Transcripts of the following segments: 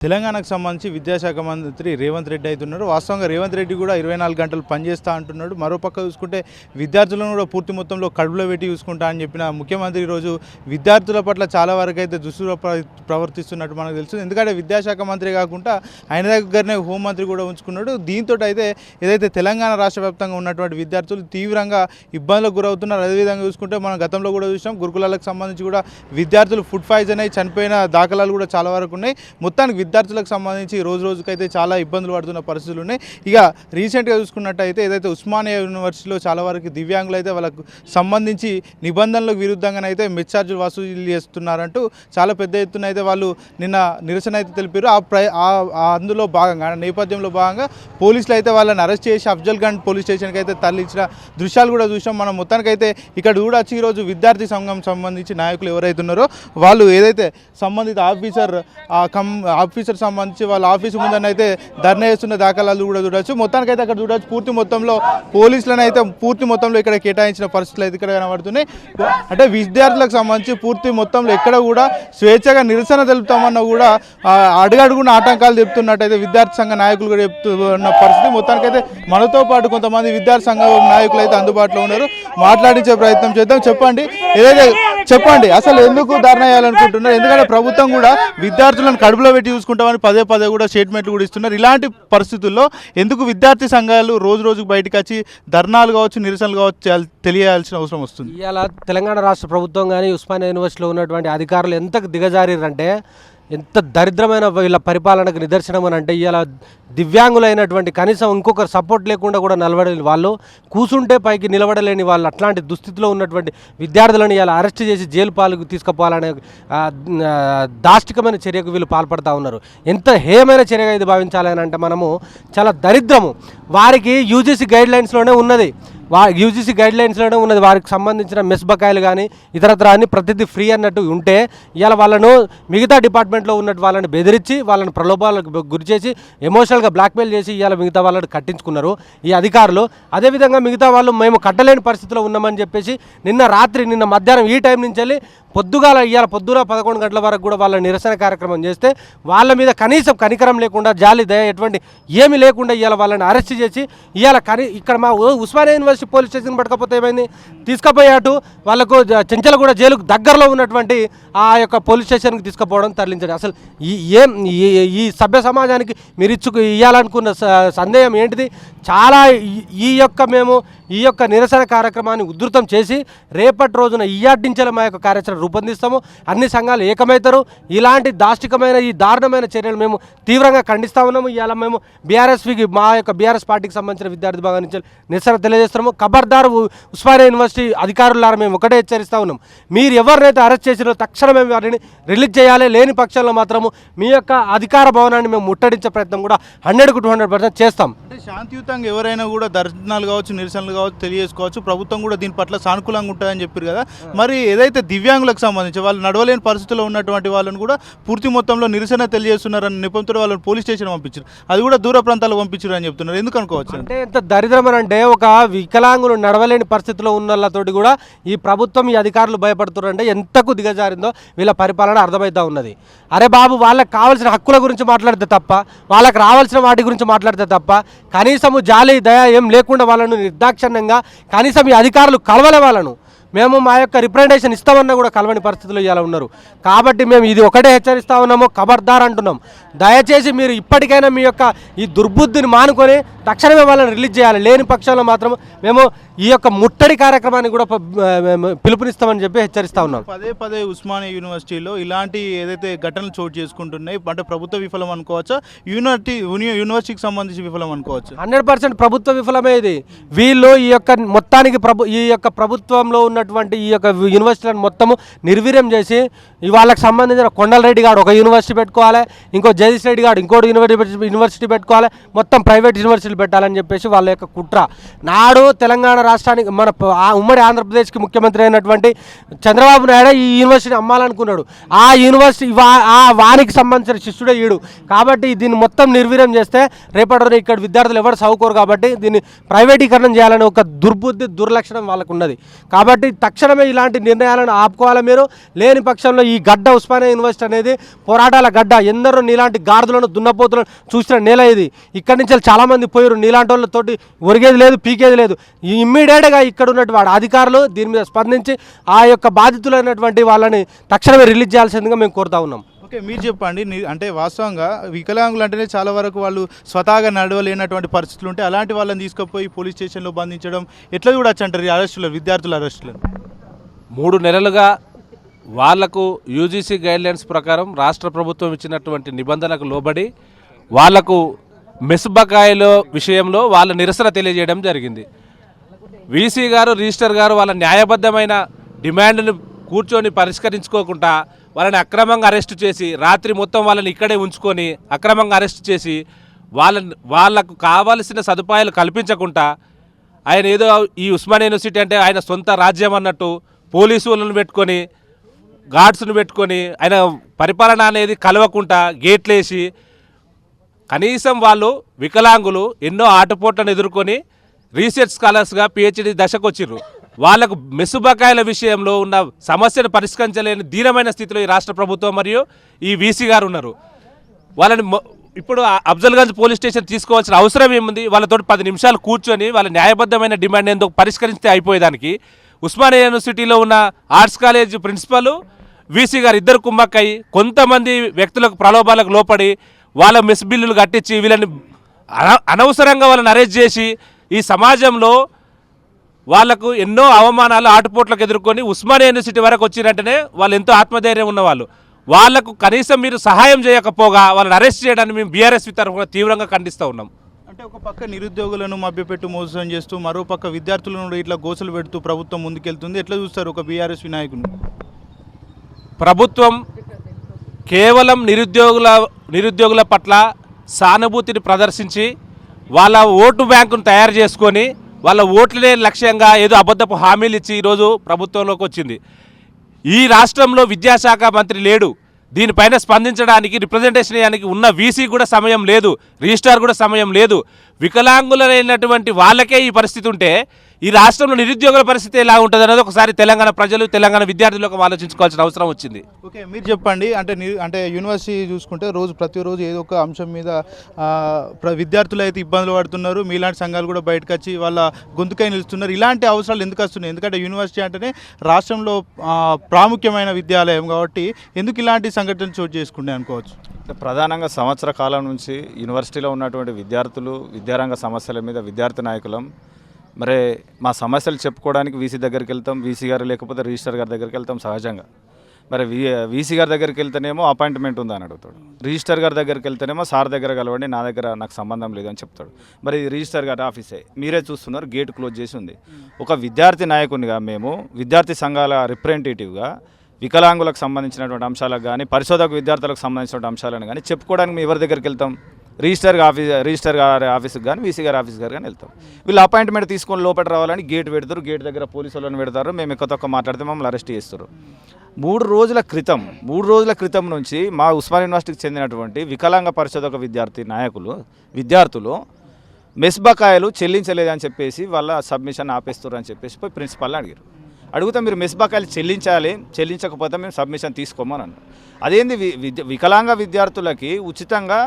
తెలంగాణకు సంబంధించి విద్యాశాఖ మంత్రి రేవంత్ రెడ్డి అవుతున్నారు. వాస్తవంగా రేవంత్ రెడ్డి కూడా 24 గంటలు పనిచేస్తా అంటున్నాడు. మరోపక్క చూసుకుంటే విద్యార్థులను కూడా పూర్తి మొత్తంలో కడుపులో పెట్టి చూసుకుంటా అని చెప్పిన ముఖ్యమంత్రి ఈరోజు విద్యార్థుల పట్ల చాలా వరకు అయితే దుస్తులు ప్రవర్తిస్తున్నట్టు మనకు తెలుసు. ఎందుకంటే విద్యాశాఖ మంత్రి కాకుండా ఆయన దగ్గరనే హోంమంత్రి కూడా ఉంచుకున్నాడు. దీంతో అయితే ఏదైతే తెలంగాణ రాష్ట్ర వ్యాప్తంగా ఉన్నటువంటి విద్యార్థులు తీవ్రంగా ఇబ్బందులకు గురవుతున్నారు. అదేవిధంగా చూసుకుంటే మనం గతంలో కూడా చూసాం, గురుకులాలకు సంబంధించి కూడా విద్యార్థులు ఫుడ్ పాయిజన్ అయి చనిపోయిన దాఖలాలు కూడా చాలా వరకు ఉన్నాయి. మొత్తానికి విద్యార్థులకు సంబంధించి రోజుకైతే చాలా ఇబ్బందులు పడుతున్న పరిస్థితులు ఉన్నాయి. ఇక రీసెంట్గా చూసుకున్నట్టయితే ఏదైతే ఉస్మానియా యూనివర్సిటీలో చాలా వరకు దివ్యాంగులు అయితే వాళ్ళకు సంబంధించి నిబంధనలకు విరుద్ధంగానైతే మెచ్చార్జులు వసూలు చేస్తున్నారంటూ చాలా పెద్ద ఎత్తున అయితే వాళ్ళు నిన్న నిరసన అయితే తెలిపారు. అందులో భాగంగా నేపథ్యంలో భాగంగా పోలీసులు అయితే వాళ్ళని అరెస్ట్ చేసి అఫ్జల్గంజ్ పోలీస్ స్టేషన్కి అయితే తరలించిన దృశ్యాలు కూడా చూసాం. మనం మొత్తానికైతే ఇక్కడ చూడొచ్చు, ఈరోజు విద్యార్థి సంఘం సంబంధించి నాయకులు ఎవరైతే ఉన్నారో వాళ్ళు ఏదైతే సంబంధిత ఆఫీసర్ సంబంధించి వాళ్ళ ఆఫీసు ముందనైతే ధర్నా చేస్తున్న దాఖలాలు కూడా చూడవచ్చు. మొత్తానికైతే అక్కడ చూడవచ్చు పూర్తి మొత్తంలో పోలీసులను అయితే పూర్తి మొత్తంలో ఇక్కడ కేటాయించిన పరిస్థితులు అయితే ఇక్కడ కనబడుతున్నాయి. అంటే విద్యార్థులకు సంబంధించి పూర్తి మొత్తంలో ఎక్కడ కూడా స్వేచ్ఛగా నిరసన తెలుపుతామన్నా కూడా అడుగడుగున ఆటంకాలు చెప్తున్నట్టయితే విద్యార్థి సంఘ నాయకులు కూడా చెప్తున్న పరిస్థితి. మొత్తానికైతే మనతో పాటు కొంతమంది విద్యార్థి సంఘ నాయకులు అయితే అందుబాటులో ఉన్నారు. మాట్లాడించే ప్రయత్నం చేద్దాం. చెప్పండి అసలు ఎందుకు ధర్నా చేయాలనుకుంటున్నారు? ఎందుకంటే ప్రభుత్వం కూడా విద్యార్థులను కడుపులో పెట్టి చూసుకుంటామని పదే కూడా స్టేట్మెంట్లు కూడా ఇస్తున్నారు. ఇలాంటి పరిస్థితుల్లో ఎందుకు విద్యార్థి సంఘాలు రోజుకు బయటకు వచ్చి ధర్నాలు కావచ్చు, నిరసనలు కావచ్చు తెలియాల్సిన అవసరం వస్తుంది? ఇవాళ తెలంగాణ రాష్ట్ర ప్రభుత్వం కానీ ఉస్మానియా యూనివర్సిటీలో ఉన్నటువంటి అధికారులు ఎంత దిగజారంటే, ఎంత దరిద్రమైన వీళ్ళ పరిపాలనకు నిదర్శనం అని అంటే, ఇలా దివ్యాంగులైనటువంటి కనీసం ఇంకొకరు సపోర్ట్ లేకుండా కూడా నిలబడలేని వాళ్ళు, కూసుంటే పైకి నిలబడలేని వాళ్ళు, అట్లాంటి దుస్థితిలో ఉన్నటువంటి విద్యార్థులను ఇలా అరెస్ట్ చేసి జైలు పాలకు తీసుకుపోవాలనే దాష్టికమైన చర్యకు వీళ్ళు పాల్పడుతూ ఉన్నారు. ఎంత హేయమైన చర్యగా ఇది భావించాలని అంటే మనము చాలా దరిద్రము. వారికి యూజీసీ గైడ్లైన్స్లోనే ఉన్నది, యూజీసీ గైడ్లైన్స్లోనే ఉన్నది. వారికి సంబంధించిన మెస్ బకాయిలు కానీ ఇతరత్ర అని ప్రతిదీ ఫ్రీ అన్నట్టు ఉంటే, ఇవాళ వాళ్ళను మిగతా డిపార్ట్మెంట్లో ఉన్నట్టు వాళ్ళని బెదిరించి వాళ్ళని ప్రలోభాలకు గురి చేసి ఎమోషనల్గా బ్లాక్మెయిల్ చేసి ఇవాళ మిగతా వాళ్ళని కట్టించుకున్నారు ఈ అధికారులు. అదేవిధంగా మిగతా వాళ్ళు మేము కట్టలేని పరిస్థితిలో ఉన్నామని చెప్పేసి నిన్న మధ్యాహ్నం ఈ టైం నుంచి వెళ్ళి ఇవాళ పొద్దున 11 గంటల వరకు కూడా వాళ్ళ నిరసన కార్యక్రమం చేస్తే, వాళ్ళ మీద కనీసం కనికరం లేకుండా, జాలి దయ ఎటువంటి ఏమీ లేకుండా ఇవాళ వాళ్ళని అరెస్ట్ చేసి ఇవాళ ఇక్కడ మా ఉస్మానియా యూనివర్సిటీ పోలీస్ స్టేషన్ పట్టకపోతే ఏమైంది, తీసుకుపోయాటు వాళ్ళకు చెంచలగూడ జైలుకు దగ్గరలో ఉన్నటువంటి ఆ యొక్క పోలీస్ స్టేషన్కి తీసుకుపోవడం, తరలించడం. అసలు ఈ సభ్య సమాజానికి మీరు ఇవ్వాలనుకున్న సందేహం ఏంటిది? చాలా మేము ఈ యొక్క నిరసన కార్యక్రమాన్ని ఉధృతం చేసి రేపటి రోజున ఇయ్యాటించేలా మా యొక్క కార్యాచరణ రూపొందిస్తాము. అన్ని సంఘాలు ఏకమవుతారు. ఇలాంటి దాష్టికమైన ఈ దారుణమైన చర్యలు మేము తీవ్రంగా ఖండిస్తూ ఉన్నాము. ఇవాళ మేము మా యొక్క బీఆర్ఎస్ పార్టీకి సంబంధించిన విద్యార్థి భాగం నుంచి నిరసన తెలియజేస్తున్నాము. ఖబర్దారు ఉస్మానియా యూనివర్సిటీ అధికారులారా, మేము ఒకటే హెచ్చరిస్తూ ఉన్నాం, మీరు ఎవరినైతే అరెస్ట్ చేసినో తక్షణమే వారిని రిలీజ్ చేయాలి. లేని పక్షంలో మాత్రము మీ యొక్క అధికార భవనాన్ని మేము ముట్టడించే ప్రయత్నం కూడా 100కు 200% చేస్తాం. అంటే శాంతియుతంగా ఎవరైనా కూడా ధర్నాలు కావచ్చు, నిరసనలు కావచ్చు తెలియజేసుకోవచ్చు. ప్రభుత్వం కూడా దీని పట్ల సానుకూలంగా ఉంటుందని చెప్పారు కదా. మరి ఏదైతే దివ్యాంగులకు సంబంధించి వాళ్ళు నడవలేని పరిస్థితుల్లో ఉన్నటువంటి వాళ్ళని కూడా పూర్తి మొత్తంలో నిరసన తెలియజేస్తున్నారని నెపంతో వాళ్ళని పోలీస్ స్టేషన్ పంపించారు, అది కూడా దూర ప్రాంతాలకు పంపించారు అని చెప్తున్నారు. ఎందుకు అనుకోవచ్చు? అంటే ఎంత దరిద్రం అంటే, ఒక వికలాంగులు నడవలేని పరిస్థితిలో ఉన్న వాళ్ళతోటి కూడా ఈ ప్రభుత్వం, ఈ అధికారులు భయపడుతున్నారంటే ఎంతకు దిగజారిందో వీళ్ళ పరిపాలన అర్థమవుతూ ఉన్నది. అరే బాబు, వాళ్ళకి కావాల్సిన హక్కుల గురించి మాట్లాడితే తప్ప, వాళ్ళకి రావాల్సిన వాటి గురించి మాట్లాడితే తప్ప, కనీసము జాలి దయ ఏం లేకుండా వాళ్ళను నిర్దాక్షిణ్యంగా కనీసం ఈ అధికారులు కలవలే వాళ్ళను. మేము మా యొక్క రిప్రజెంటేషన్ ఇస్తామన్నా కూడా కలవని పరిస్థితులు ఇలా ఉన్నారు. కాబట్టి మేము ఇది ఒకటే హెచ్చరిస్తూ ఉన్నాము, ఖబర్దార్ అంటున్నాం. దయచేసి మీరు ఇప్పటికైనా మీ యొక్క ఈ దుర్బుద్ధిని మానుకొని తక్షణమే వాళ్ళని రిలీజ్ చేయాలి. లేని పక్షంలో మాత్రం మేము ఈ యొక్క ముట్టడి కార్యక్రమాన్ని కూడా పిలుపునిస్తామని చెప్పి హెచ్చరిస్తూ ఉన్నాం. పదే ఉస్మానియా యూనివర్సిటీలో ఇలాంటి ఏదైతే ఘటనలు చోటు చేసుకుంటున్నాయి, అంటే ప్రభుత్వ విఫలం అనుకోవచ్చా, యూనివర్సిటీకి సంబంధించి విఫలం అనుకోవచ్చు? 100% ప్రభుత్వ విఫలమే ఇది. వీళ్ళు ఈ యొక్క మొత్తానికి ఈ యొక్క ప్రభుత్వంలో ఉన్నటువంటి ఈ యొక్క యూనివర్సిటీలను మొత్తము నిర్వీర్యం చేసి, వాళ్ళకి సంబంధించిన కొండలరెడ్డి గారు ఒక యూనివర్సిటీ పెట్టుకోవాలి, ఇంకో జగదీష్ రెడ్డి గారు ఇంకోటి యూనివర్సిటీ పెట్టుకోవాలి, మొత్తం ప్రైవేట్ యూనివర్సిటీలు పెట్టాలని చెప్పేసి వాళ్ళ యొక్క కుట్ర. నాడు తెలంగాణ రాష్ట్రానికి, మన ఉమ్మడి ఆంధ్రప్రదేశ్కి ముఖ్యమంత్రి అయినటువంటి చంద్రబాబు నాయుడు ఈ యూనివర్సిటీ అమ్మాలనుకున్నాడు. ఆ యూనివర్సిటీ వానికి సంబంధించిన శిష్యుడే ఈడు. కాబట్టి దీన్ని మొత్తం నిర్వీర్యం చేస్తే రేపటి ఇక్కడ విద్యార్థులు ఎవరు చదువుకోరు. కాబట్టి దీన్ని ప్రైవేటీకరణం చేయాలని ఒక దుర్బుద్ధి, దుర్లక్షణం వాళ్ళకు ఉన్నది. కాబట్టి తక్షణమే ఇలాంటి నిర్ణయాలను ఆపుకోవాలి మీరు. లేని పక్షంలో ఈ గడ్డ ఉస్మానియా యూనివర్సిటీ అనేది పోరాటాల గడ్డ. ఎందరో నీలాంటి గాడిదలను దున్నపోతులను చూసిన నేల ఇది. ఇక్కడి నుంచి చాలామంది పోయారు. నీలాంటి వాళ్ళతోటి ఒరిగేది లేదు, పీకేది లేదు. ఇమ్మీడియట్గా ఇక్కడ ఉన్నటువంటి అధికారులు దీని మీద స్పందించి ఆ యొక్క బాధితులైనటువంటి వాళ్ళని తక్షణమే రిలీజ్ చేయాల్సిందిగా మేము కోరుతా ఉన్నాం. ఓకే, మీరు చెప్పండి. అంటే వాస్తవంగా వికలాంగులు అంటేనే చాలా వరకు వాళ్ళు స్వతహాగా నడవలేనటువంటి పరిస్థితులు ఉంటాయి. అలాంటి వాళ్ళని తీసుకుపోయి పోలీస్ స్టేషన్లో బంధించడం ఎట్లా చూడొచ్చు అంటారు ఈ అరెస్టులు, విద్యార్థుల అరెస్టులను? 3 నెలలుగా వాళ్లకు యూజీసీ గైడ్లైన్స్ ప్రకారం రాష్ట్ర ప్రభుత్వం ఇచ్చినటువంటి నిబంధనలకు లోబడి వాళ్లకు మెస్ బకాయిల విషయంలో వాళ్ళ నిరసన తెలియజేయడం జరిగింది. వీసీ గారు, రిజిస్టర్ గారు వాళ్ళ న్యాయబద్ధమైన డిమాండ్ను కూర్చొని పరిష్కరించుకోకుండా వాళ్ళని అక్రమంగా అరెస్టు చేసి రాత్రి మొత్తం వాళ్ళని ఇక్కడే ఉంచుకొని అక్రమంగా అరెస్ట్ చేసి వాళ్ళకు కావాల్సిన సదుపాయాలు కల్పించకుండా ఆయన ఏదో ఈ ఉస్మానియా యూనివర్సిటీ అంటే ఆయన సొంత రాజ్యం అన్నట్టు పోలీసు వాళ్ళని పెట్టుకొని గార్డ్స్ను పెట్టుకొని ఆయన పరిపాలన అనేది కలవకుండా గేట్లేసి కనీసం వాళ్ళు వికలాంగులు ఎన్నో ఆటపోట్లను ఎదుర్కొని రీసెర్చ్ స్కాలర్స్గా పిహెచ్డి దశకు వచ్చిర్రు. వాళ్లకు మెస్సు బకాయిల విషయంలో ఉన్న సమస్యను పరిష్కరించలేని దీనమైన స్థితిలో ఈ రాష్ట్ర ప్రభుత్వం మరియు ఈ వీసీ గారు ఉన్నారు. వాళ్ళని ఇప్పుడు అఫ్జల్గంజ్ పోలీస్ స్టేషన్ తీసుకోవాల్సిన అవసరం ఏముంది? వాళ్ళతో 10 నిమిషాలు కూర్చొని వాళ్ళ న్యాయబద్ధమైన డిమాండ్ ఎందుకు పరిష్కరిస్తే అయిపోయేదానికి ఉస్మానియా యూనివర్సిటీలో ఉన్న ఆర్ట్స్ కాలేజ్ ప్రిన్సిపల్ వీసీ గారు ఇద్దరు కుమ్మక్కయి కొంతమంది వ్యక్తులకు ప్రలోభాలకు లోపడి వాళ్ళ మెస్ బిల్లులు కట్టించి వీళ్ళని అనవసరంగా వాళ్ళని అరెస్ట్ చేసి ఈ సమాజంలో వాళ్లకు ఎన్నో అవమానాలు ఆటుపోట్లకు ఎదుర్కొని ఉస్మానియా యూనివర్సిటీ వరకు వచ్చినట్టునే వాళ్ళు ఎంతో ఆత్మధైర్యం ఉన్నవాళ్ళు. వాళ్లకు కనీసం మీరు సహాయం చేయకపోగా వాళ్ళని అరెస్ట్ చేయడాన్ని మేము బీఆర్ఎస్ తరఫున తీవ్రంగా ఖండిస్తూ ఉన్నాం. అంటే ఒక పక్క నిరుద్యోగులను మభ్యపెట్టు మోసం చేస్తూ మరో పక్క విద్యార్థులను ఇట్లా గోసలు పెడుతూ ప్రభుత్వం ముందుకెళ్తుంది. ఎట్లా చూస్తారు ఒక బీఆర్ఎస్ నాయకులు? ప్రభుత్వం కేవలం నిరుద్యోగుల పట్ల సానుభూతిని ప్రదర్శించి వాళ్ళ ఓటు బ్యాంకును తయారు చేసుకొని వాళ్ళ ఓట్లనే లక్ష్యంగా ఏదో అబద్ధపు హామీలు ఇచ్చి ఈరోజు ప్రభుత్వంలోకి వచ్చింది. ఈ రాష్ట్రంలో విద్యాశాఖ మంత్రి లేడు. దీనిపైన స్పందించడానికి, రిప్రజెంటేషన్ చేయడానికి ఉన్న వీసీ కూడా సమయం లేదు, రిజిస్ట్రార్ కూడా సమయం లేదు. వికలాంగులైనటువంటి వాళ్ళకే ఈ పరిస్థితి ఉంటే ఈ రాష్ట్రంలో నిరుద్యోగుల పరిస్థితి ఎలా ఉంటుంది అనేది ఒకసారి తెలంగాణ ప్రజలు, తెలంగాణ విద్యార్థులకు ఆలోచించుకోవాల్సిన అవసరం వచ్చింది. ఓకే, మీరు చెప్పండి. అంటే యూనివర్సిటీ చూసుకుంటే ప్రతిరోజు ఏదో ఒక అంశం మీద విద్యార్థులు అయితే ఇబ్బందులు పడుతున్నారు. మీలాంటి సంఘాలు కూడా బయటకు వచ్చి వాళ్ళ గొంతుకై నిలుస్తున్నారు. ఇలాంటి అవసరాలు ఎందుకు వస్తున్నాయి? ఎందుకంటే యూనివర్సిటీ అంటేనే రాష్ట్రంలో ప్రాముఖ్యమైన విద్యాలయం కాబట్టి ఎందుకు ఇలాంటి సంఘటనలు చోటు చేసుకుంటే అనుకోవచ్చు? ప్రధానంగా సంవత్సర కాలం నుంచి యూనివర్సిటీలో ఉన్నటువంటి విద్యార్థులు, విద్యారంగ సమస్యల మీద విద్యార్థి నాయకులం మరి మా సమస్యలు చెప్పుకోవడానికి వీసీ దగ్గరికి వెళ్తాం. వీసీ గారు లేకపోతే రిజిస్టర్ గారి దగ్గరికి వెళ్తాం సహజంగా. మరి వీసీ గారి దగ్గరికి వెళ్తేనేమో అపాయింట్మెంట్ ఉందా అని అడుగుతాడు. రిజిస్టర్ గారి దగ్గరికి వెళ్తేనేమో సార్ దగ్గర కలవండి, నా దగ్గర నాకు సంబంధం లేదని చెప్తాడు. మరి రిజిస్టర్ గారి ఆఫీసే మీరే చూస్తున్నారు, గేట్ క్లోజ్ చేసి ఉంది. ఒక విద్యార్థి నాయకునిగా మేము విద్యార్థి సంఘాల రిప్రజెంటేటివ్గా వికలాంగులకు సంబంధించినటువంటి అంశాలకు కానీ పరిశోధక విద్యార్థులకు సంబంధించినటువంటి అంశాలను కానీ చెప్పుకోవడానికి మేము ఎవరి దగ్గరికి వెళ్తాం? రిజిస్టర్ గారి ఆఫీస్కి కానీ వీసీ గారి ఆఫీస్ గారు కానీ వెళ్తాం. వీళ్ళు అపాయింట్మెంట్ తీసుకొని లోపల రావాలని గేట్ పెడతారు. గేట్ దగ్గర పోలీసు వాళ్ళని పెడతారు. మేము ఎక్కువ మాట్లాడితే మమ్మల్ని అరెస్ట్ చేస్తారు. 3 రోజుల క్రితం నుంచి మా ఉస్మానియా యూనివర్సిటీకి చెందినటువంటి వికలాంగ పరిశోధక విద్యార్థులు మెస్ బకాయిలు చెల్లించలేదని చెప్పేసి వాళ్ళ సబ్మిషన్ ఆపేస్తారు అని చెప్పేసి పోయి ప్రిన్సిపాల్ని అడిగారు. అడిగితే మీరు మెస్ బకాయిలు చెల్లించకపోతే మేము సబ్మిషన్ తీసుకోమని అన్నారు. అదేంది వికలాంగ విద్యార్థులకి ఉచితంగా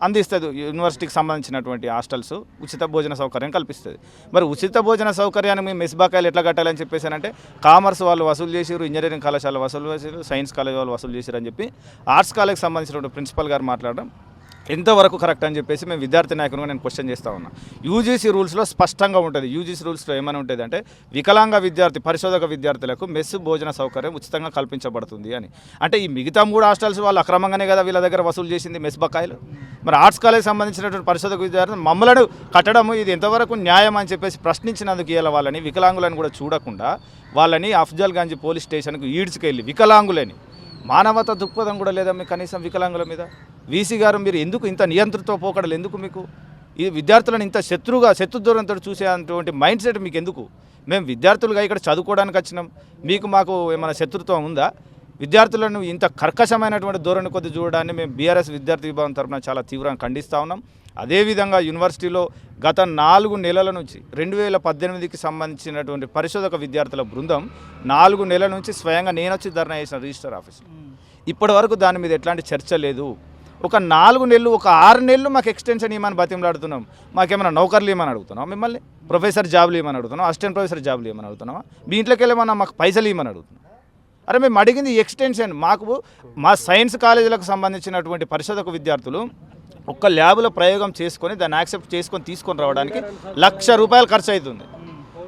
అందిస్తుంది యూనివర్సిటీకి సంబంధించినటువంటి హాస్టల్స్, ఉచిత భోజన సౌకర్యం కల్పిస్తుంది. మరి ఉచిత భోజన సౌకర్యాన్ని మేము మెస్ బకాయిలు ఎట్లా కట్టాలని చెప్పేసానంటే కామర్స్ వాళ్ళు వసూలు చేసిరు, ఇంజనీరింగ్ కళాశాల వసూలు చేసిరు, సైన్స్ కాలేజ్ వాళ్ళు వసూలు చేసిరు అని చెప్పి ఆర్ట్స్ కాలేజ్కి సంబంధించినటువంటి ప్రిన్సిపల్ గారు మాట్లాడడం ఎంతవరకు కరెక్ట్ అని చెప్పేసి మేము విద్యార్థి నాయకునిగా నేను క్వశ్చన్ చేస్తూ ఉన్నా. యూజీసీ రూల్స్లో స్పష్టంగా ఉంటుంది. యూజీసీ రూల్స్లో ఏమైనా ఉంటుంది అంటే వికలాంగ పరిశోధక విద్యార్థులకు మెస్ భోజన సౌకర్యం ఉచితంగా కల్పించబడుతుంది అని. అంటే ఈ మిగతా 3 హాస్టల్స్ వాళ్ళు అక్రమంగానే కదా వీళ్ళ దగ్గర వసూలు చేసింది మెస్ బకాయిలు. మరి ఆర్ట్స్ కాలేజ్ సంబంధించినటువంటి పరిశోధక విద్యార్థులు మమ్మలను కట్టడము ఇది ఎంతవరకు న్యాయం అని చెప్పేసి ప్రశ్నించినందుకు ఇలా వాళ్ళని వికలాంగులను కూడా చూడకుండా వాళ్ళని అఫ్జల్గంజ్ పోలీస్ స్టేషన్కు ఈడ్చుకెళ్ళి వికలాంగులని మానవత దృక్పథం కూడా లేదా మీకు కనీసం వికలాంగుల మీద? వీసీ గారు మీరు ఎందుకు ఇంత నియంత్రిత పోకడలు ఎందుకు? మీకు ఈ విద్యార్థులను ఇంత శత్రుదూరంతో చూసేటువంటి మైండ్ సెట్ మీకు ఎందుకు? మేము విద్యార్థులుగా ఇక్కడ చదువుకోవడానికి వచ్చినాం, మాకు ఏమైనా శత్రుత్వం ఉందా? విద్యార్థులను ఇంత కర్కశమైనటువంటి ధోరణి కొద్ది చూడడాన్ని మేము బీఆర్ఎస్ విద్యార్థి విభాగం తరఫున చాలా తీవ్రంగా ఖండిస్తూ ఉన్నాం. అదేవిధంగా యూనివర్సిటీలో గత 4 నెలల నుంచి 2018కి సంబంధించినటువంటి పరిశోధక విద్యార్థుల బృందం 4 నెలల నుంచి స్వయంగా నేను వచ్చి ధర్నా చేసిన రిజిస్టర్ ఆఫీస్. ఇప్పటి వరకు దాని మీద ఎట్లాంటి చర్చ లేదు. ఒక 4 నెలలు, ఒక 6 నెలలు మాకు ఎక్స్టెన్షన్ ఇవ్వమని బతిమలాడుతున్నాం. మాకేమైనా నౌకర్లు ఇవ్వమని అడుగుతున్నాం, మిమ్మల్ని ప్రొఫెసర్ జాబులు ఇవ్వమని అడుగుతున్నాం, అసిస్టెంట్ ప్రొఫెసర్ జాబులు ఇవ్వమని అడుగుతున్నామా, మీ ఇంట్లోకి వెళ్ళమన్నా మాకు పైసలు ఇవ్వమని అడుగుతున్నాం. అరే మేము అడిగింది ఎక్స్టెన్షన్. మాకు మా సైన్స్ కాలేజీలకు సంబంధించినటువంటి పరిశోధక విద్యార్థులు ఒక్క ల్యాబ్లో ప్రయోగం చేసుకొని దాన్ని యాక్సెప్ట్ చేసుకొని తీసుకొని రావడానికి ₹1,00,000 ఖర్చు అవుతుంది.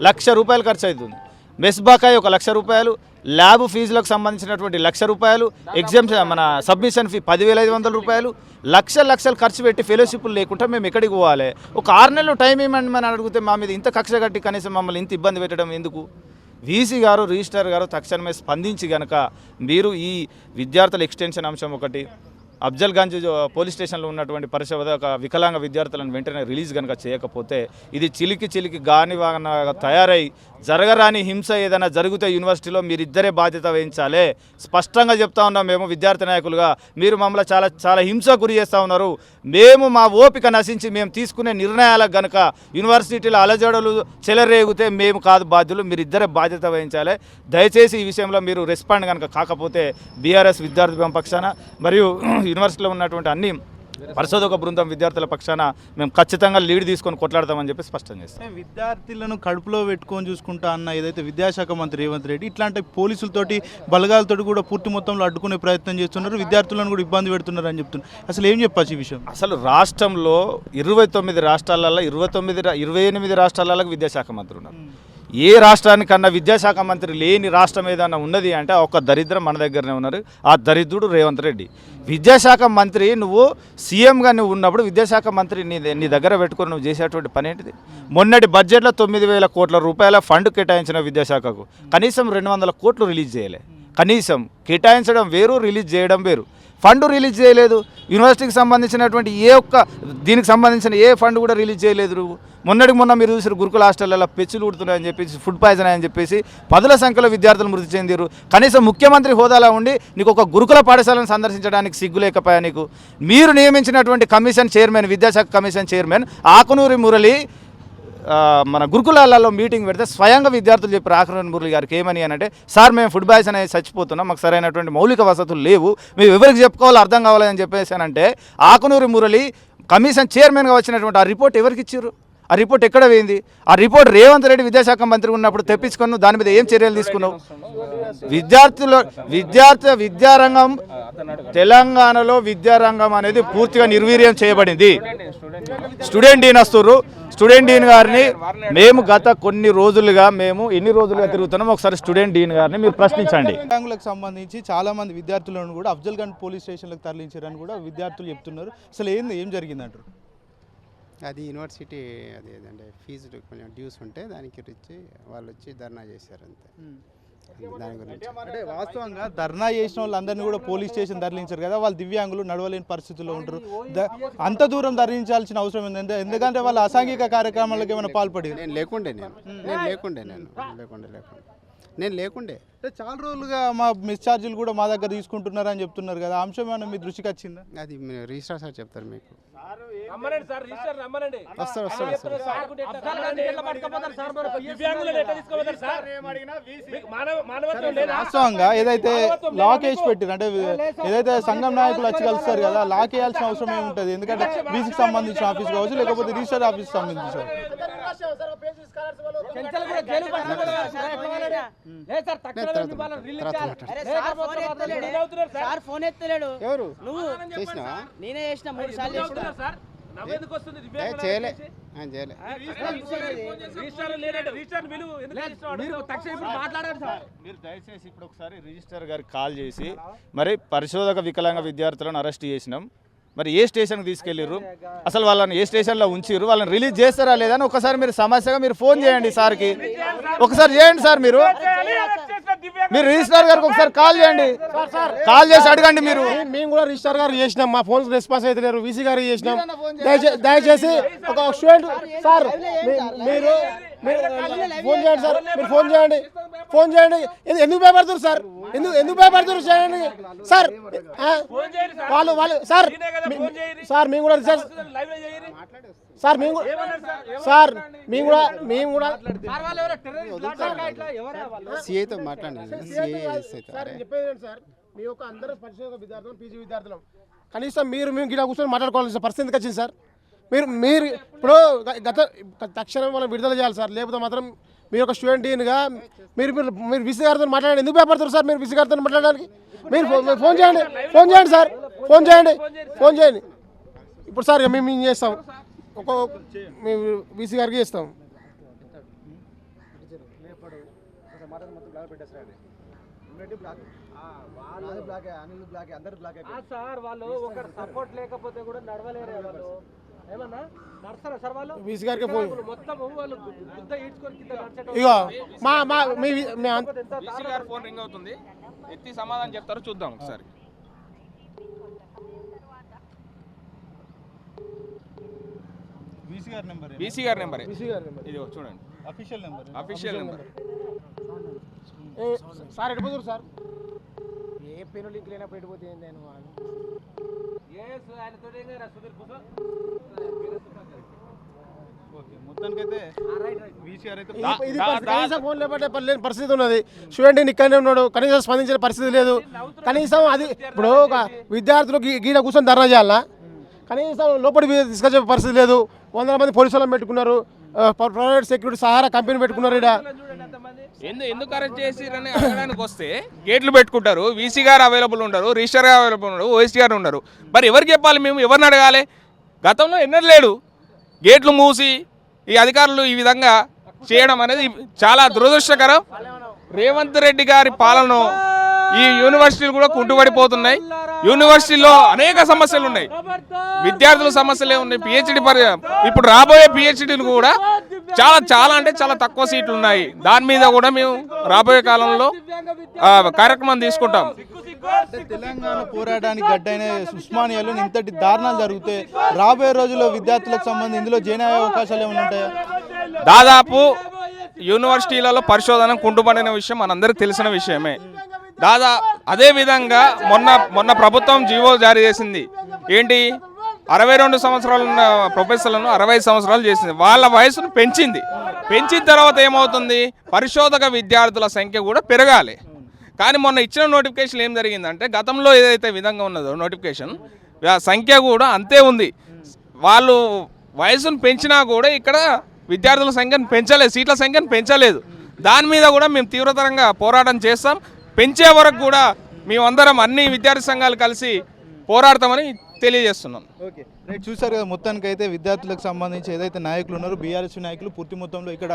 ₹1,00,000 ఖర్చు అవుతుంది. మెస్ బకాయి ₹1,00,000, ల్యాబ్ ఫీజులకు సంబంధించినటువంటి ₹1,00,000, ఎగ్జామ్ మన సబ్మిషన్ ఫీ ₹10,500, లక్షలు ఖర్చు పెట్టి ఫెలోషిప్లు లేకుండా మేము ఎక్కడికి పోవాలి? ఒక 6 నెలలు టైం ఇవ్వమని మనం అడిగితే మా మీద ఇంత కక్ష కట్టి కనీసం మమ్మల్ని ఇంత ఇబ్బంది పెట్టడం ఎందుకు? వీసీ గారు, రిజిస్ట్రార్ గారు తక్షణమే స్పందించి గనక మీరు ఈ విద్యార్థుల ఎక్స్టెన్షన్ అంశం ఒకటి, అఫ్జల్గంజ్ పోలీస్ స్టేషన్లో ఉన్నటువంటి పరిశోధక వికలాంగ విద్యార్థులను వెంటనే రిలీజ్ కనుక చేయకపోతే ఇది చిలికి గానివాగా తయారై జరగరాని హింస ఏదైనా జరిగితే యూనివర్సిటీలో మీరిద్దరే బాధ్యత వహించాలి. స్పష్టంగా చెప్తా ఉన్నాం మేము విద్యార్థి నాయకులుగా. మీరు మమ్మల్ని చాలా హింస గురి చేస్తూ ఉన్నారు. మేము మా ఓపిక నశించి మేము తీసుకునే నిర్ణయాలకు గనక యూనివర్సిటీలో అలజడులు చెలరేగితే మేము కాదు బాధ్యులు, మీరిద్దరే బాధ్యత వహించాలి. దయచేసి ఈ విషయంలో మీరు రెస్పాండ్ కనుక కాకపోతే బీఆర్ఎస్ విద్యార్థి పక్షాన మరియు యూనివర్సిటీలో ఉన్నటువంటి అన్ని పరిశోధక బృందం విద్యార్థుల పక్షాన మేము ఖచ్చితంగా లీడ్ తీసుకొని కొట్లాడతామని చెప్పి స్పష్టం చేస్తాం. విద్యార్థులను కడుపులో పెట్టుకొని చూసుకుంటా అన్న ఏదైతే విద్యాశాఖ మంత్రి రేవంత్ రెడ్డి ఇట్లాంటి పోలీసులతోటి బలగాలతోటి కూడా పూర్తి మొత్తంలో అడ్డుకునే ప్రయత్నం చేస్తున్నారు, విద్యార్థులను కూడా ఇబ్బంది పెడుతున్నారు అని చెప్తున్నారు. అసలు ఏం చెప్పచ్చు ఈ విషయం? అసలు రాష్ట్రంలో 29 రాష్ట్రాలలో 28 రాష్ట్రాలకు విద్యాశాఖ మంత్రి ఉన్నారు. ఏ రాష్ట్రానికన్నా విద్యాశాఖ మంత్రి లేని రాష్ట్రం ఏదన్నా ఉన్నది అంటే ఒక్క దరిద్రం మన దగ్గరనే ఉన్నారు. ఆ దరిద్రుడు రేవంత్ రెడ్డి. విద్యాశాఖ మంత్రి నువ్వు సీఎంగా నువ్వు ఉన్నప్పుడు విద్యాశాఖ మంత్రి నీ దగ్గర పెట్టుకొని నువ్వు చేసేటువంటి పని ఏంటిది? మొన్నటి బడ్జెట్లో 9,000 కోట్ల రూపాయల ఫండ్ కేటాయించిన విద్యాశాఖకు కనీసం 200 కోట్లు రిలీజ్ చేయలే. కనీసం కేటాయించడం వేరు, రిలీజ్ చేయడం వేరు. ఫండ్ రిలీజ్ చేయలేదు. యూనివర్సిటీకి సంబంధించినటువంటి దీనికి సంబంధించిన ఏ ఫండ్ కూడా రిలీజ్ చేయలేదు. నువ్వు మొన్న మీరు చూసారు గురుకుల హాస్టల్లో పెచ్చులు ఉడుతున్నాయని చెప్పేసి, ఫుడ్ పాయిజన్ అని చెప్పేసి 10ల సంఖ్యలో విద్యార్థులు మృతి చెందారు. కనీసం ముఖ్యమంత్రి హోదాలో ఉండి నీకు ఒక గురుకుల పాఠశాలను సందర్శించడానికి సిగ్గు లేకపోయా నీకు? మీరు నియమించినటువంటి కమిషన్ చైర్మన్, విద్యాశాఖ కమిషన్ చైర్మన్ ఆకునూరి మురళి మన గురుకులాలలో మీటింగ్ పెడితే స్వయంగా విద్యార్థులు చెప్పారు ఆకునూరి మురళి గారికి ఏమని అంటే, సార్ మేము ఫుడ్ పాయిజన్ అనేది చచ్చిపోతున్నాం, మాకు సరైనటువంటి మౌలిక వసతులు లేవు, మేము ఎవరికి చెప్పుకోవాలో అర్థం కావాలని చెప్పేసానంటే ఆకునూరి మురళి కమిషన్ చైర్మన్గా వచ్చినటువంటి ఆ రిపోర్ట్ ఎవరికి ఇచ్చారు? ఆ రిపోర్ట్ ఎక్కడ పోయింది? ఆ రిపోర్ట్ రేవంత్ రెడ్డి విద్యాశాఖ మంత్రి ఉన్నప్పుడు తెప్పించుకొని దాని మీద ఏం చర్యలు తీసుకున్నావు? విద్యారంగం తెలంగాణలో విద్యారంగం అనేది పూర్తిగా నిర్వీర్యం చేయబడింది. స్టూడెంట్ డీన్ వస్తున్నారు. స్టూడెంట్ డీన్ గారిని మేము గత కొన్ని రోజులుగా ఎన్ని రోజులుగా తిరుగుతున్నాం, ఒకసారి స్టూడెంట్ డీన్ గారిని మీరు ప్రశ్నించండి. వికలాంగులకు సంబంధించి చాలా మంది విద్యార్థులను కూడా అఫ్జల్గంజ్ పోలీస్ స్టేషన్లకు తరలించారని కూడా విద్యార్థులు చెప్తున్నారు. అసలు ఏం జరిగిందంటారు? అది యూనివర్సిటీ అదేదంటే ఫీజు కొంచెం డ్యూస్ ఉంటే దానికి ఇచ్చి వాళ్ళు వచ్చి ధర్నా చేశారు అంతే. దాని గురించి అంటే వాస్తవంగా ధర్నా చేసిన వాళ్ళందరినీ కూడా పోలీస్ స్టేషన్ తరలించారు కదా, వాళ్ళు దివ్యాంగులు నడవలేని పరిస్థితుల్లో ఉంటారు. అంత దూరం తరలించాల్సిన అవసరం ఏంటంటే ఎందుకంటే వాళ్ళు అసాంఘిక కార్యక్రమాలకు ఏమైనా పాల్పడి లేకుండే చాలా రోజులుగా మా మిస్ ఛార్జీలు కూడా మా దగ్గర తీసుకుంటున్నారు అని చెప్తున్నారు కదా, అంశం ఏమైనా మీ దృష్టికి వచ్చిందా? అది రిజిస్ట్రార్ సార్ చెప్తారు మీకు. వాస్తవంగా ఏదైతే లాక్ వేసి పెట్టారు అంటే ఏదైతే సంఘం నాయకులు వచ్చి కలుస్తారు కదా, లాక్ వేయాల్సిన అవసరం ఏముంటుంది? ఎందుకంటే బీసీకి సంబంధించిన ఆఫీస్ కావచ్చు, లేకపోతే రిజిస్టర్ ఆఫీస్ సంబంధించిన నేనే చేసిన 3 సార్లు మీరు దయచేసి ఇప్పుడు ఒకసారి రిజిస్టర్ గారికి కాల్ చేసి మరి పరిశోధక వికలాంగ విద్యార్థులను అరెస్ట్ చేసినాం, మరి ఏ స్టేషన్కి తీసుకెళ్ళిర్రు, అసలు వాళ్ళని ఏ స్టేషన్లో ఉంచిర్రు, వాళ్ళని రిలీజ్ చేస్తారా లేదా అని ఒకసారి మీరు సమస్యగా మీరు ఫోన్ చేయండి సార్కి. ఒకసారి చేయండి సార్, మీరు రిజిస్ట్రార్ గారికి ఒకసారి కాల్ చేయండి, కాల్ చేసి అడగండి. మేము కూడా రిజిస్ట్రార్ గారు చేసినాం, మా ఫోన్ రెస్పాన్స్ అయితే లేరు, వీసీ గారికి చేసినాం. దయచేసి ఒక స్టూడెంట్ సార్ మీరు ఫోన్ చేయండి సార్, మీరు ఫోన్ చేయండి. ఎందుకు భయపడుతున్నారు సార్? ఎందుకు భయపడుతున్నారు చేయండి సార్. వాళ్ళు సార్ సార్ మేము కూడా సార్ మేము కూడా సిఐతో మాట్లాడండి. చెప్పేది సార్, మీ యొక్క అందరూ పరిశోధన విద్యార్థులు, పీజీ విద్యార్థులు కనీసం మేము గిడ కూర్చొని మాట్లాడుకోవాల్సిన పరిస్థితి ఎందుకు వచ్చింది సార్? మీరు ఇప్పుడు తక్షణం మనం విడుదల చేయాలి సార్, లేకపోతే మాత్రం మీరు ఒక స్టూడెంట్గా మీరు విసి గారితో మాట్లాడండి. ఎందుకు భయపడతారు సార్ మీరు విసి గారితో మాట్లాడడానికి? మీరు ఫోన్ చేయండి సార్, ఫోన్ చేయండి. ఇప్పుడు సార్ మేము చేస్తాం, మేము విసి గారికి చేస్తాం. విసి గారికి ఫోన్ ఇగో ఫోన్ రింగ్ అవుతుంది, ఎత్తి సమాధానం చెప్తారో చూద్దాం ఒకసారి. బీసీ గారి నెంబర్ ఇది చూడండి, అఫీషియల్ నెంబర్. సార్ ఎడిపోతారు సార్, ఏ పెను లింక్ లేనప్పుడు ఎడిపోతే నేను ఫోన్ లేని పరిస్థితి ఉన్నది. స్టూడెంట్ ఇక్కడనే ఉన్నాడు, కనీసం స్పందించిన పరిస్థితి లేదు. కనీసం అది ఇప్పుడు ఒక విద్యార్థులు గీడ కూర్చొని ధర్నా చేయాలా? కనీసం లోపలి తీసుకొచ్చే పరిస్థితి లేదు. 100 మంది పోలీసులను పెట్టుకున్నారు, ప్రైవేట్ సెక్యూరిటీ సహారా కంపెనీ పెట్టుకున్నారు. ఎందుకు అరెస్ట్ చేసిరని అడగడానికి వస్తే గేట్లు పెట్టుకుంటారు, వీసీ గారు అవైలబుల్ ఉండరు, రిజిస్టర్ గారు అవైలబుల్ ఉండరు, ఓఎస్టీ గారు ఉండరు. మరి ఎవరికి చెప్పాలి? మేము ఎవరిని అడగాలి? గతంలో ఎన్నడూ లేడు. గేట్లు మూసి ఈ అధికారులు ఈ విధంగా చేయడం అనేది చాలా దురదృష్టకరం. రేవంత్ రెడ్డి గారి పాలన ఈ యూనివర్సిటీలు కూడా కుంటుపడిపోతున్నాయి. యూనివర్సిటీలో అనేక సమస్యలు ఉన్నాయి, విద్యార్థుల సమస్యలే ఉన్నాయి. పిహెచ్డి ఇప్పుడు రాబోయే పిహెచ్డీలు కూడా చాలా అంటే చాలా తక్కువ సీట్లు ఉన్నాయి. దాని మీద కూడా మేము రాబోయే కాలంలో కార్యక్రమం తీసుకుంటాం. తెలంగాణ పోరాటానికి గడ్డైన ఉస్మానియాలో ఇంతటి దారుణాలు జరిగితే రాబోయే రోజుల్లో విద్యార్థులకు సంబంధించి ఇందులో జాయిన్ అయ్యే అవకాశాలు ఏమైనా ఉంటాయా? దాదాపు యూనివర్సిటీలలో పరిశోధన కుంటుపడిన విషయం మనందరికీ తెలిసిన విషయమే. అదేవిధంగా మొన్న ప్రభుత్వం జీవో జారీ చేసింది. ఏంటి, 62 సంవత్సరాలు ఉన్న ప్రొఫెసర్లను 65 సంవత్సరాలు చేసింది. వాళ్ళ వయసును పెంచిన తర్వాత ఏమవుతుంది, పరిశోధక విద్యార్థుల సంఖ్య కూడా పెరగాలి. కానీ మొన్న ఇచ్చిన నోటిఫికేషన్ ఏం జరిగిందంటే, గతంలో ఏదైతే విధంగా ఉన్నదో నోటిఫికేషన్ సంఖ్య కూడా అంతే ఉంది. వాళ్ళు వయసును పెంచినా కూడా ఇక్కడ విద్యార్థుల సంఖ్యను పెంచలేదు, సీట్ల సంఖ్యను పెంచలేదు. దాని మీద కూడా మేము తీవ్రతరంగా పోరాటం చేస్తాం. పెంచే వరకు కూడా మేమందరం అన్ని విద్యార్థి సంఘాలు కలిసి పోరాడతామని తెలియజేస్తున్నాం. Okay, right. చూసారు కదా, మొత్తానికి అయితే విద్యార్థులకు సంబంధించి ఏదైతే నాయకులు ఉన్నారో బీఆర్ఎస్ నాయకులు పూర్తి మొత్తంలో ఇక్కడ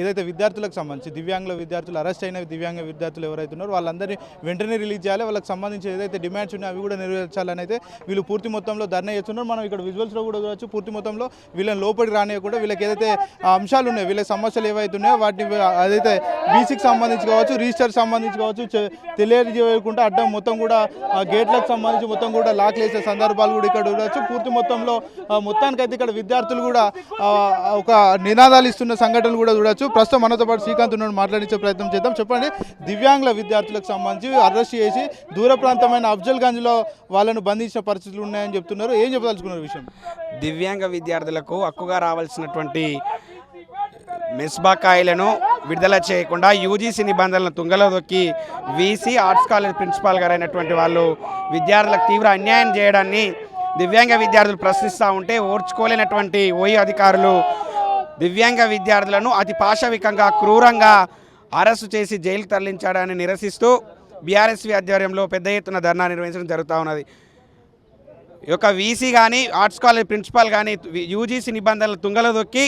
ఏదైతే విద్యార్థులకు సంబంధించి దివ్యాంగుల విద్యార్థులు, అరెస్ట్ అయిన దివ్యాంగ విద్యార్థులు ఎవరైతే ఉన్నారో వాళ్ళందరినీ వెంటనే రిలీజ్ చేయాలి. వాళ్ళకి సంబంధించి ఏదైతే డిమాండ్స్ ఉన్నాయో అవి కూడా నెరవేర్చాలని అయితే వీళ్ళు పూర్తి మొత్తంలో ధర్నా చేస్తున్నారు. మనం ఇక్కడ విజువల్స్లో కూడా చూడవచ్చు. పూర్తి మొత్తంలో వీళ్ళని లోపలికి రానియకుండా వీళ్ళకి ఏదైతే అంశాలు ఉన్నాయో, వీళ్ళ సమస్యలు ఏవైతే ఉన్నాయో వాటిని అదైతే బీసీకి సంబంధించి కావచ్చు, రిజిస్టర్ సంబంధించి కావచ్చు, తెలియజేయకుండా అడ్డం మొత్తం కూడా గేట్లకు సంబంధించి మొత్తం కూడా లాక్ వేసే సందర్భాలు కూడా ఇక్కడ చూడవచ్చు. పూర్తి మొత్తంలో మొత్తానికైతే ఇక్కడ విద్యార్థులు కూడా ఒక నినాదాలు ఇస్తున్న సంఘటనలు కూడా చూడవచ్చు. ప్రస్తుతం మనతో పాటు శ్రీకాంత్ ఉన్నాడు, మాట్లాడించే ప్రయత్నం చేద్దాం. చెప్పండి, దివ్యాంగుల విద్యార్థులకు సంబంధించి అరెస్ట్ చేసి దూర ప్రాంతమైన అఫ్జల్గంజ్లో వాళ్ళను బంధించిన పరిస్థితులు ఉన్నాయని చెప్తున్నారు. ఏం చెప్పదలుచుకున్నారు విషయం? దివ్యాంగ విద్యార్థులకు హక్కుగా రావాల్సినటువంటి మెస్ బకాయిలను విడుదల చేయకుండా యూజీసీ నిబంధనలను తుంగలో దొక్కి వీసీ ఆర్ట్స్ కాలేజ్ ప్రిన్సిపాల్ గారు అయినటువంటి వాళ్ళు విద్యార్థులకు తీవ్ర అన్యాయం చేయడాన్ని దివ్యాంగ విద్యార్థులు ప్రశ్నిస్తూ ఉంటే ఓర్చుకోలేనటువంటి ఓయి అధికారులు దివ్యాంగ విద్యార్థులను అతి పాశవికంగా క్రూరంగా అరెస్టు చేసి జైలుకు తరలించడాన్ని నిరసిస్తూ బీఆర్ఎస్వి ఆధ్వర్యంలో పెద్ద ఎత్తున ధర్నా నిర్వహించడం జరుగుతూ ఉన్నది. ఈ యొక్క వీసీ కానీ ఆర్ట్స్ కాలేజ్ ప్రిన్సిపాల్ కానీ యూజీసీ నిబంధనలు తుంగలో దొక్కి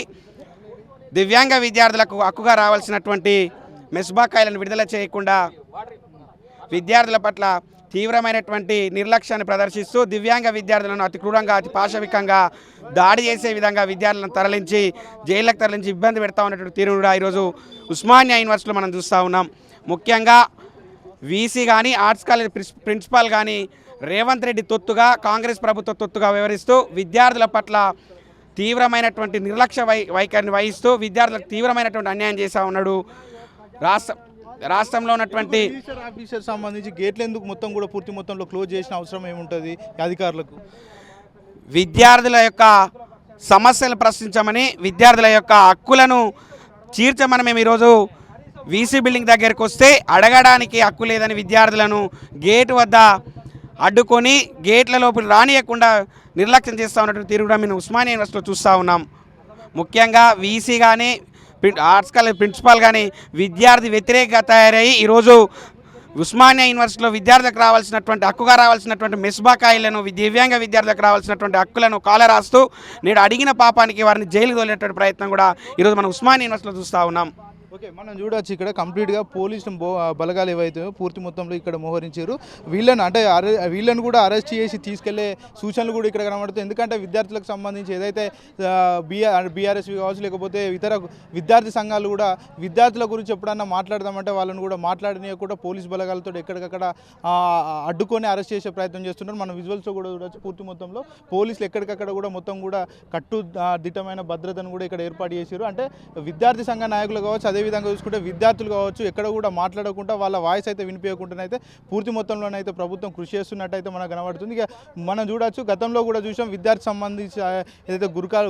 దివ్యాంగ విద్యార్థులకు హక్కుగా రావాల్సినటువంటి మెస్ బకాయిలను విడుదల చేయకుండా విద్యార్థుల పట్ల తీవ్రమైనటువంటి నిర్లక్ష్యాన్ని ప్రదర్శిస్తూ దివ్యాంగ విద్యార్థులను అతి క్రూరంగా అతి పాశవికంగా దాడి చేసే విధంగా విద్యార్థులను తరలించి జైళ్ళకు తరలించి ఇబ్బంది పెడతా ఉన్నటువంటి తీరు కూడా ఈరోజు ఉస్మానియా యూనివర్సిటీలో మనం చూస్తూ ఉన్నాం. ముఖ్యంగా వీసీ కానీ ఆర్ట్స్ కాలేజ్ ప్రిన్సిపాల్ కానీ రేవంత్ రెడ్డి తొత్తుగా, కాంగ్రెస్ ప్రభుత్వ తొత్తుగా వ్యవహరిస్తూ విద్యార్థుల పట్ల తీవ్రమైనటువంటి నిర్లక్ష్య వైఖరిని వహిస్తూ విద్యార్థులకు తీవ్రమైనటువంటి అన్యాయం చేస్తూ ఉన్నాడు. రాష్ట్రంలో ఉన్నటువంటి రిజిస్టర్ ఆఫీసర్ సంబంధించి గేట్లు ఎందుకు మొత్తం కూడా పూర్తి మొత్తంలో క్లోజ్ చేసిన అవసరం ఏముంటుంది అధికారులకు? విద్యార్థుల యొక్క సమస్యలు ప్రశ్నించమని, విద్యార్థుల యొక్క హక్కులను చీర్చమని మేము ఈరోజు వీసీ బిల్డింగ్ దగ్గరికి వస్తే అడగడానికి హక్కు లేదని విద్యార్థులను గేటు వద్ద అడ్డుకొని గేట్ల లోపల రానియకుండా నిర్లక్ష్యం చేస్తూ ఉన్నటువంటి తీరు కూడా మేము ఉస్మానియా యూనివర్సిటీలో చూస్తూ ఉన్నాం. ముఖ్యంగా వీసీ కానీ ఆర్ట్స్ కాలేజ్ ప్రిన్సిపాల్ కానీ విద్యార్థి వ్యతిరేకంగా తయారయ్యి ఈరోజు ఉస్మానియా యూనివర్సిటీలో విద్యార్థులకు రావాల్సినటువంటి హక్కుగా రావాల్సినటువంటి మెస్బాకాయిలను దివ్యాంగ విద్యార్థులకు రావాల్సినటువంటి హక్కులను కాలరాస్తూ నేడు అడిగిన పాపానికి వారిని జైలు తోలేటువంటి ప్రయత్నం కూడా ఈరోజు మనం ఉస్మానియా యూనివర్సిటీలో చూస్తూ ఉన్నాం. ఓకే, మనం చూడవచ్చు ఇక్కడ కంప్లీట్గా పోలీసు బలగాలు ఏవైతే పూర్తి మొత్తంలో ఇక్కడ మోహరించారు. వీళ్ళను అంటే వీళ్ళను కూడా అరెస్ట్ చేసి తీసుకెళ్లే సూచనలు కూడా ఇక్కడ కనబడుతుంది. ఎందుకంటే విద్యార్థులకు సంబంధించి ఏదైతే బీఆర్ఎస్ కావచ్చు లేకపోతే ఇతర విద్యార్థి సంఘాలు కూడా విద్యార్థుల గురించి ఎప్పుడన్నా మాట్లాడదామంటే వాళ్ళని కూడా మాట్లాడనీయకుండా పోలీసు బలగాలతో ఎక్కడికక్కడ అడ్డుకొని అరెస్ట్ చేసే ప్రయత్నం చేస్తున్నారు. మనం విజువల్స్లో కూడా చూడవచ్చు. పూర్తి మొత్తంలో పోలీసులు ఎక్కడికక్కడ కూడా మొత్తం కూడా దిట్టమైన భద్రతను కూడా ఇక్కడ ఏర్పాటు చేశారు. అంటే విద్యార్థి సంఘ నాయకులు కావచ్చు, అదేవిధంగా చూసుకుంటే విద్యార్థులు కావచ్చు, ఎక్కడ కూడా మాట్లాడకుండా వాళ్ళ వాయిస్ అయితే వినిపించకుండానైతే పూర్తి మొత్తంలోనైతే ప్రభుత్వం కృషి చేస్తున్నట్టయితే మనకు కనబడుతుంది. ఇక మనం చూడవచ్చు, గతంలో కూడా చూసాం విద్యార్థి సంబంధించి ఏదైతే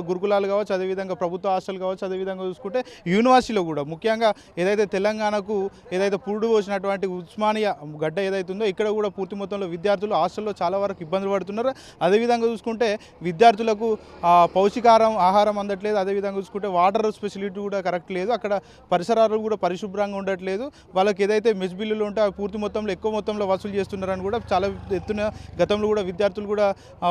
గురుకులాలు కావచ్చు, అదేవిధంగా ప్రభుత్వ హాస్టల్ కావచ్చు, అదేవిధంగా చూసుకుంటే యూనివర్సిటీలో కూడా ముఖ్యంగా ఏదైతే తెలంగాణకు ఏదైతే పురుడు పోసినటువంటి ఉస్మానియా గడ్డ ఏదైతే ఉందో ఇక్కడ కూడా పూర్తి మొత్తంలో విద్యార్థులు హాస్టల్లో చాలా వరకు ఇబ్బందులు పడుతున్నారు. అదేవిధంగా చూసుకుంటే విద్యార్థులకు ఆహారం అందట్లేదు. అదేవిధంగా చూసుకుంటే వాటర్ ఫెసిలిటీ కూడా కరెక్ట్ లేదు. అక్కడ పరిసరాలు కూడా పరిశుభ్రంగా ఉండట్లేదు. వాళ్ళకి ఏదైతే మెస్ బిల్లులు ఉంటే అవి పూర్తి మొత్తంలో ఎక్కువ మొత్తంలో వసూలు చేస్తున్నారని కూడా చాలా ఎత్తున గతంలో కూడా విద్యార్థులు కూడా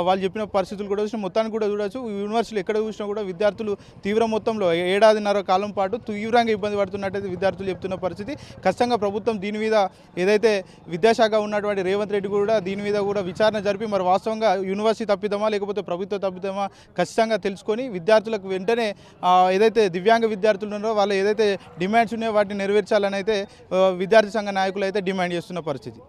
వాళ్ళు చెప్పిన పరిస్థితులు కూడా చూసిన మొత్తానికి కూడా చూడవచ్చు. యూనివర్సిటీలు ఎక్కడ చూసినా కూడా విద్యార్థులు తీవ్ర మొత్తంలో 7.5 కాలం పాటు తీవ్రంగా ఇబ్బంది పడుతున్నట్టయితే విద్యార్థులు చెప్తున్న పరిస్థితి. ఖచ్చితంగా ప్రభుత్వం దీని మీద ఏదైతే విద్యాశాఖ ఉన్నటువంటి రేవంత్ రెడ్డి కూడా దీని మీద కూడా విచారణ జరిపి మరి వాస్తవంగా యూనివర్సిటీ తప్పిదమా లేకపోతే ప్రభుత్వ తప్పిదమా ఖచ్చితంగా తెలుసుకొని విద్యార్థులకు వెంటనే ఏదైతే దివ్యాంగ విద్యార్థులు ఉన్నారో వాళ్ళు ఏదైతే డిమాండ్స్ ఉన్నాయో వాటిని నెరవేర్చాలని అయితే విద్యార్థి సంఘ నాయకులు అయితే డిమాండ్ చేస్తున్న పరిస్థితి.